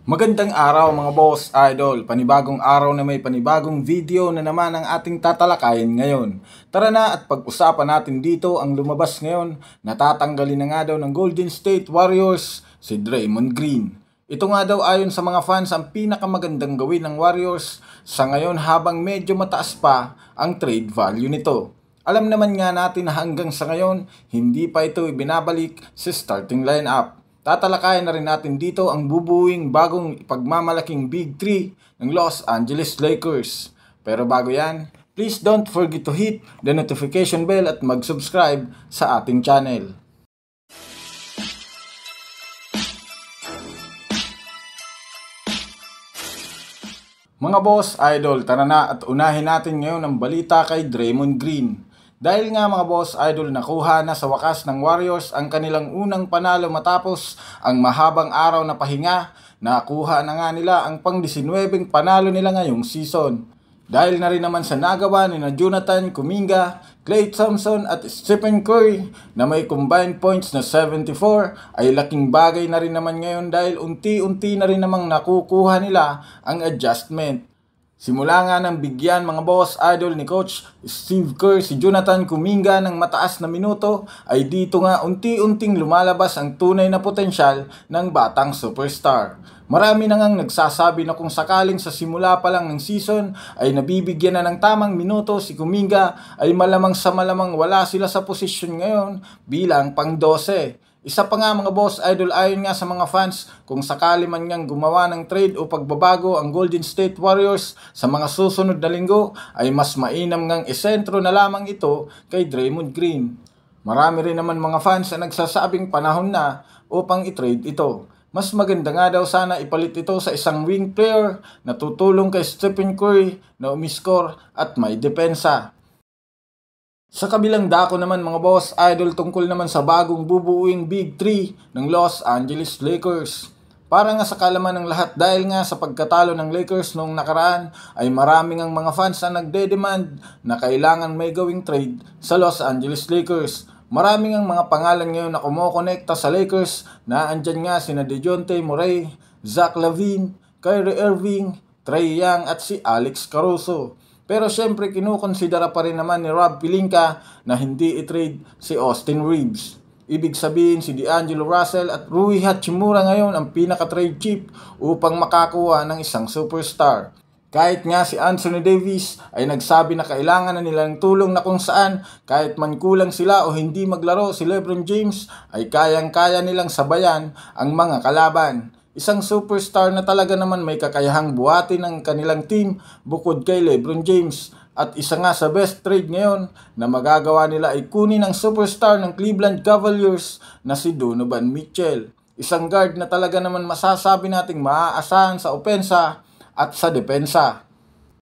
Magandang araw mga boss, idol. Panibagong araw na may panibagong video na naman ang ating tatalakayin ngayon. Tara na at pag-usapan natin dito ang lumabas ngayon. Natatanggalin na nga daw ng Golden State Warriors si Draymond Green. Ito nga daw ayon sa mga fans ang pinakamagandang gawin ng Warriors sa ngayon habang medyo mataas pa ang trade value nito. Alam naman nga natin na hanggang sa ngayon hindi pa ito ibinabalik sa starting lineup. Tatalakayan na rin natin dito ang bubuing bagong pagmamalaking Big 3 ng Los Angeles Lakers. Pero bago yan, please don't forget to hit the notification bell at mag-subscribe sa ating channel. Mga boss, idol, tara na at unahin natin ngayon ang balita kay Draymond Green. Dahil nga mga boss, idol, nakuha na sa wakas ng Warriors ang kanilang unang panalo matapos ang mahabang araw na pahinga. Nakuha na nga nila ang pang-19 panalo nila ngayong season. Dahil na rin naman sa nagawa ni Jonathan Kuminga, Klay Thompson at Stephen Curry na may combined points na 74 ay laking bagay na rin naman ngayon dahil unti-unti na rin namang nakukuha nila ang adjustment. Simula nga ng bigyan mga boss idol ni Coach Steve Kerr si Jonathan Kuminga ng mataas na minuto ay dito nga unti-unting lumalabas ang tunay na potensyal ng batang superstar. Marami na ngang nagsasabi na kung sakaling sa simula pa lang ng season ay nabibigyan na ng tamang minuto si Kuminga ay malamang sa malamang wala sila sa posisyon ngayon bilang pang-12. Isa pa nga mga boss idol ayon nga sa mga fans kung sakali man niyang gumawa ng trade o pagbabago ang Golden State Warriors sa mga susunod na linggo ay mas mainam ngang isentro na lamang ito kay Draymond Green. Marami rin naman mga fans na nagsasabing panahon na upang i-trade ito. Mas maganda nga daw sana ipalit ito sa isang wing player na tutulong kay Stephen Curry na umiscore at may depensa. Sa kabilang dako naman mga boss, idol tungkol naman sa bagong bubuuing Big 3 ng Los Angeles Lakers. Para nga sa kalaman ng lahat dahil nga sa pagkatalo ng Lakers noong nakaraan ay maraming ang mga fans na nagde-demand na kailangan may gawing trade sa Los Angeles Lakers. Maraming ang mga pangalan ngayon na kumokonekta sa Lakers na andyan nga sina DeJounte Murray, Zach LaVine, Kyrie Irving, Trae Young at si Alex Caruso. Pero syempre kinukonsidera pa rin naman ni Rob Pelinka na hindi i-trade si Austin Reeves. Ibig sabihin si D'Angelo Russell at Rui Hachimura ngayon ang pinaka-trade chip upang makakuha ng isang superstar. Kahit nga si Anthony Davis ay nagsabi na kailangan na nila ng tulong na kung saan kahit man kulang sila o hindi maglaro si LeBron James ay kayang-kaya nilang sabayan ang mga kalaban. Isang superstar na talaga naman may kakayahang buhatin ng kanilang team bukod kay LeBron James. At isa nga sa best trade ngayon na magagawa nila ay kunin ang superstar ng Cleveland Cavaliers na si Donovan Mitchell. Isang guard na talaga naman masasabi nating maaasahan sa opensa at sa depensa.